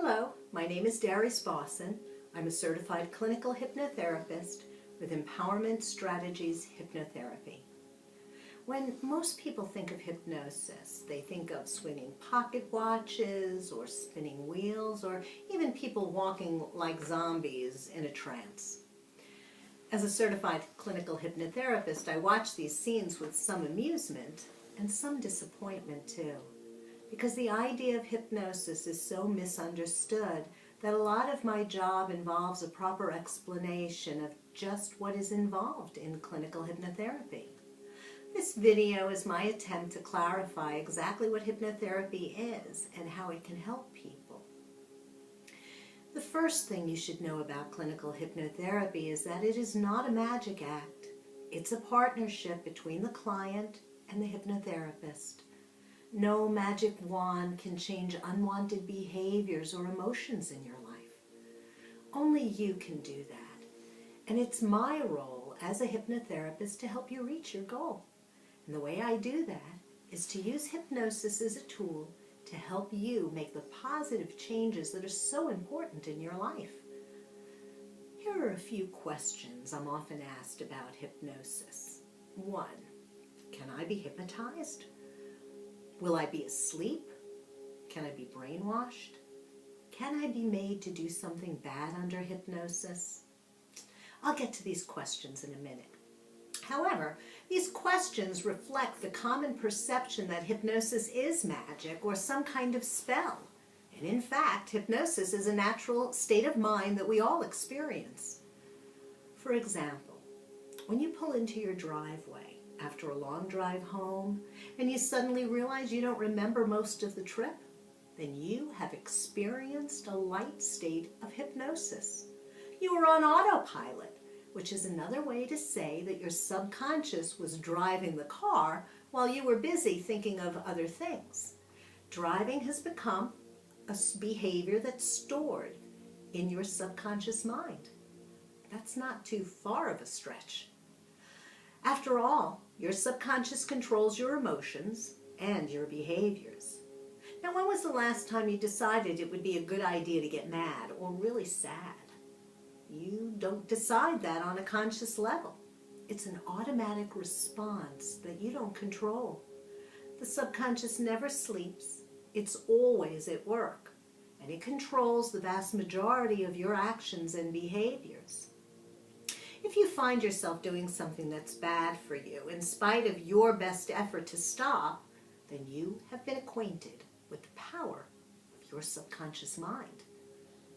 Hello, my name is Darius Bosson. I'm a certified clinical hypnotherapist with Empowerment Strategies Hypnotherapy. When most people think of hypnosis, they think of swinging pocket watches or spinning wheels or even people walking like zombies in a trance. As a certified clinical hypnotherapist, I watch these scenes with some amusement and some disappointment too. Because the idea of hypnosis is so misunderstood that a lot of my job involves a proper explanation of just what is involved in clinical hypnotherapy. This video is my attempt to clarify exactly what hypnotherapy is and how it can help people. The first thing you should know about clinical hypnotherapy is that it is not a magic act. It's a partnership between the client and the hypnotherapist. No magic wand can change unwanted behaviors or emotions in your life. Only you can do that. And it's my role as a hypnotherapist to help you reach your goal. And the way I do that is to use hypnosis as a tool to help you make the positive changes that are so important in your life. Here are a few questions I'm often asked about hypnosis. 1. Can I be hypnotized? Will I be asleep? Can I be brainwashed? Can I be made to do something bad under hypnosis? I'll get to these questions in a minute. However, these questions reflect the common perception that hypnosis is magic or some kind of spell. And in fact, hypnosis is a natural state of mind that we all experience. For example, when you pull into your driveway after a long drive home and you suddenly realize you don't remember most of the trip, then you have experienced a light state of hypnosis. You were on autopilot, which is another way to say that your subconscious was driving the car while you were busy thinking of other things. Driving has become a behavior that's stored in your subconscious mind. That's not too far of a stretch. After all, your subconscious controls your emotions and your behaviors. Now, when was the last time you decided it would be a good idea to get mad or really sad? You don't decide that on a conscious level. It's an automatic response that you don't control. The subconscious never sleeps. It's always at work, and it controls the vast majority of your actions and behaviors. If you find yourself doing something that's bad for you, in spite of your best effort to stop, then you have been acquainted with the power of your subconscious mind.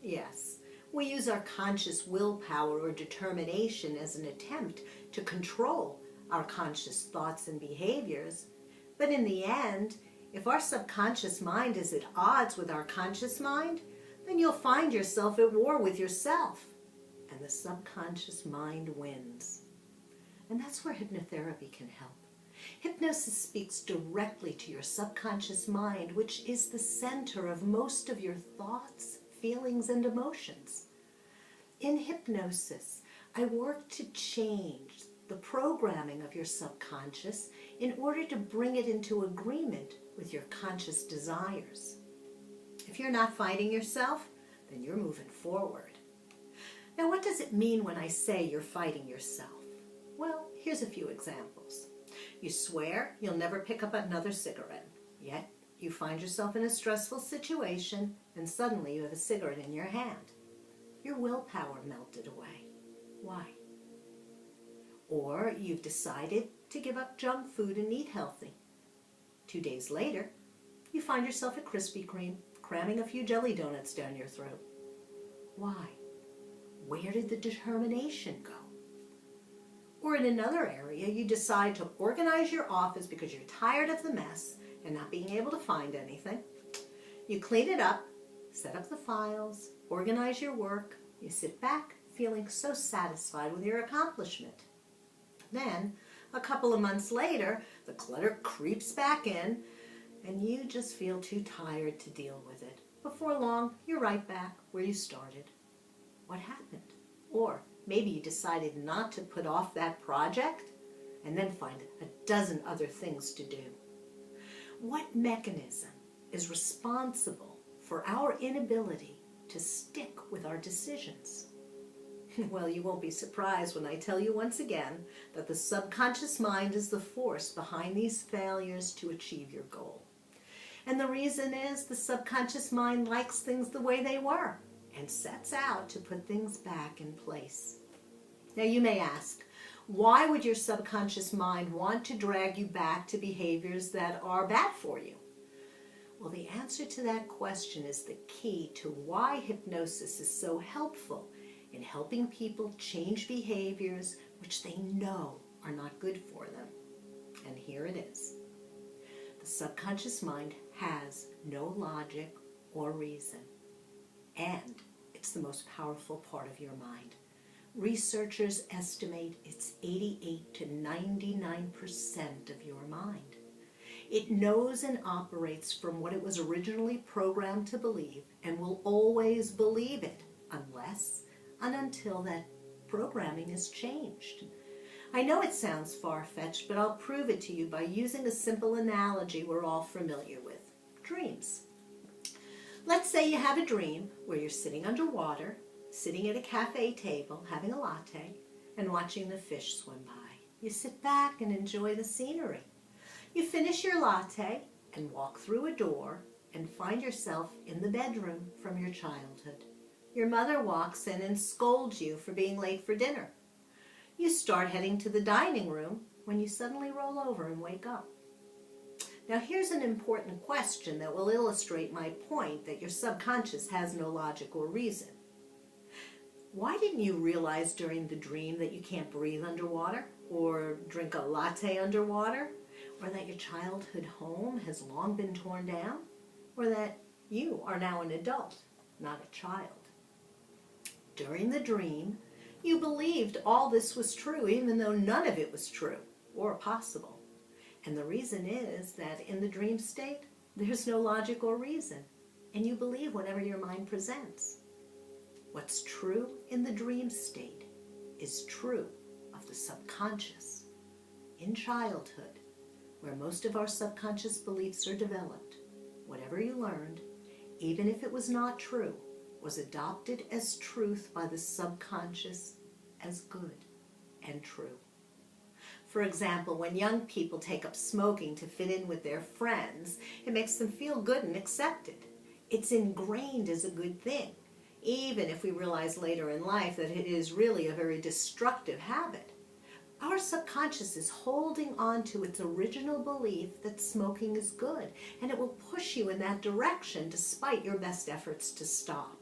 Yes, we use our conscious willpower or determination as an attempt to control our conscious thoughts and behaviors, but in the end, if our subconscious mind is at odds with our conscious mind, then you'll find yourself at war with yourself. And the subconscious mind wins. And that's where hypnotherapy can help. Hypnosis speaks directly to your subconscious mind, which is the center of most of your thoughts, feelings, and emotions. In hypnosis, I work to change the programming of your subconscious in order to bring it into agreement with your conscious desires. If you're not fighting yourself, then you're moving forward. Now, what does it mean when I say you're fighting yourself? Well, here's a few examples. You swear you'll never pick up another cigarette, yet you find yourself in a stressful situation and suddenly you have a cigarette in your hand. Your willpower melted away. Why? Or you've decided to give up junk food and eat healthy. 2 days later, you find yourself at Krispy Kreme cramming a few jelly donuts down your throat. Why? Where did the determination go? Or in another area, you decide to organize your office because you're tired of the mess and not being able to find anything. You clean it up, set up the files, organize your work. You sit back feeling so satisfied with your accomplishment. Then, a couple of months later, the clutter creeps back in and you just feel too tired to deal with it. Before long, you're right back where you started. What happened? Or maybe you decided not to put off that project and then find a dozen other things to do. What mechanism is responsible for for our inability to stick with our decisions. Well, you won't be surprised when I tell you once again that the subconscious mind is the force behind these failures to achieve your goal. And the reason is the subconscious mind likes things the way they were and sets out to put things back in place. Now you may ask, why would your subconscious mind want to drag you back to behaviors that are bad for you? Well, the answer to that question is the key to why hypnosis is so helpful in helping people change behaviors which they know are not good for them. And here it is. The subconscious mind has no logic or reason, and it's the most powerful part of your mind. Researchers estimate it's 88 to 99% of your mind. It knows and operates from what it was originally programmed to believe and will always believe it unless and until that programming is changed. I know it sounds far-fetched, but I'll prove it to you by using a simple analogy we're all familiar with: dreams. Let's say you have a dream where you're sitting underwater, sitting at a cafe table, having a latte, and watching the fish swim by. You sit back and enjoy the scenery. You finish your latte and walk through a door and find yourself in the bedroom from your childhood. Your mother walks in and scolds you for being late for dinner. You start heading to the dining room when you suddenly roll over and wake up. Now here's an important question that will illustrate my point that your subconscious has no logic or reason. Why didn't you realize during the dream that you can't breathe underwater, or drink a latte underwater, or that your childhood home has long been torn down, or that you are now an adult, not a child? During the dream, you believed all this was true, even though none of it was true or possible. And the reason is that in the dream state, there's no logic or reason, and you believe whatever your mind presents. What's true in the dream state is true of the subconscious. In childhood, where most of our subconscious beliefs are developed, whatever you learned, even if it was not true, was adopted as truth by the subconscious as good and true. For example, when young people take up smoking to fit in with their friends, it makes them feel good and accepted. It's ingrained as a good thing, even if we realize later in life that it is really a very destructive habit. Our subconscious is holding on to its original belief that smoking is good, and it will push you in that direction despite your best efforts to stop.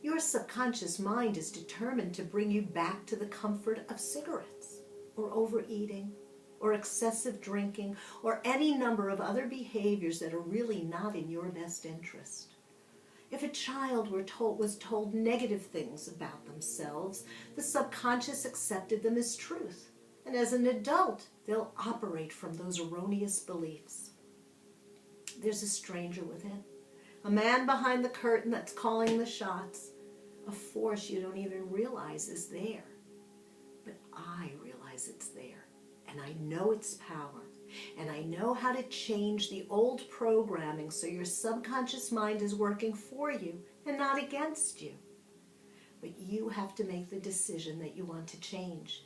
Your subconscious mind is determined to bring you back to the comfort of cigarettes, or overeating, or excessive drinking, or any number of other behaviors that are really not in your best interest. If a child was told negative things about themselves, the subconscious accepted them as truth. And as an adult, they'll operate from those erroneous beliefs. There's a stranger within, a man behind the curtain that's calling the shots, a force you don't even realize is there. But I realize it's there, and I know its power, and I know how to change the old programming so your subconscious mind is working for you and not against you. But you have to make the decision that you want to change.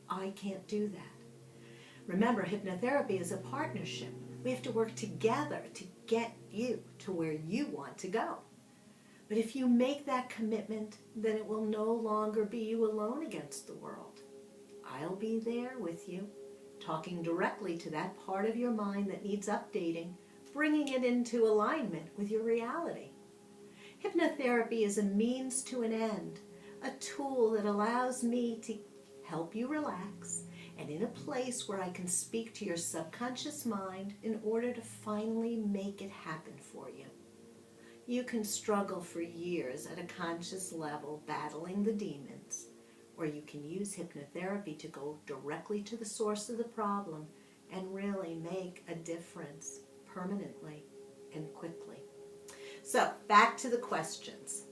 I can't do that. Remember, hypnotherapy is a partnership. We have to work together to get you to where you want to go. But if you make that commitment, then it will no longer be you alone against the world. I'll be there with you, talking directly to that part of your mind that needs updating, bringing it into alignment with your reality. Hypnotherapy is a means to an end, a tool that allows me to help you relax, and in a place where I can speak to your subconscious mind in order to finally make it happen for you. You can struggle for years at a conscious level battling the demons, or you can use hypnotherapy to go directly to the source of the problem and really make a difference permanently and quickly. So, back to the questions.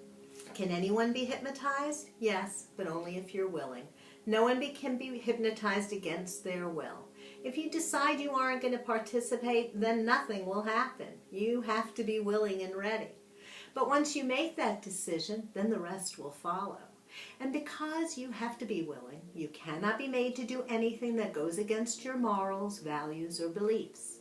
Can anyone be hypnotized? Yes, but only if you're willing. No one can be hypnotized against their will. If you decide you aren't going to participate, then nothing will happen. You have to be willing and ready. But once you make that decision, then the rest will follow. And because you have to be willing, you cannot be made to do anything that goes against your morals, values, or beliefs.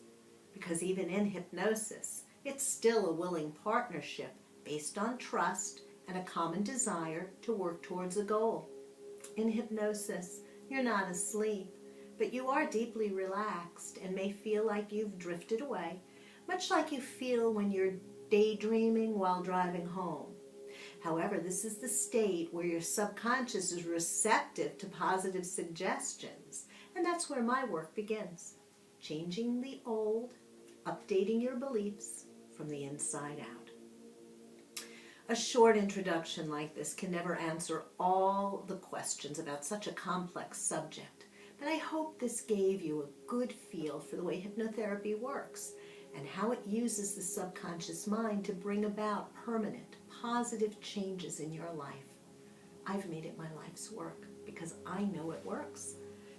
Because even in hypnosis, it's still a willing partnership based on trust and a common desire to work towards a goal. In hypnosis, you're not asleep, but you are deeply relaxed and may feel like you've drifted away, much like you feel when you're daydreaming while driving home. However, this is the state where your subconscious is receptive to positive suggestions, and that's where my work begins. Changing the old, updating your beliefs from the inside out. A short introduction like this can never answer all the questions about such a complex subject, but I hope this gave you a good feel for the way hypnotherapy works and how it uses the subconscious mind to bring about permanent, positive changes in your life. I've made it my life's work because I know it works.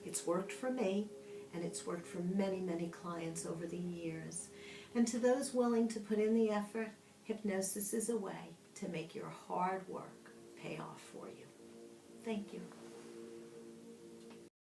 It's worked for me, and it's worked for many, many clients over the years. And to those willing to put in the effort, hypnosis is a way to make your hard work pay off for you. Thank you.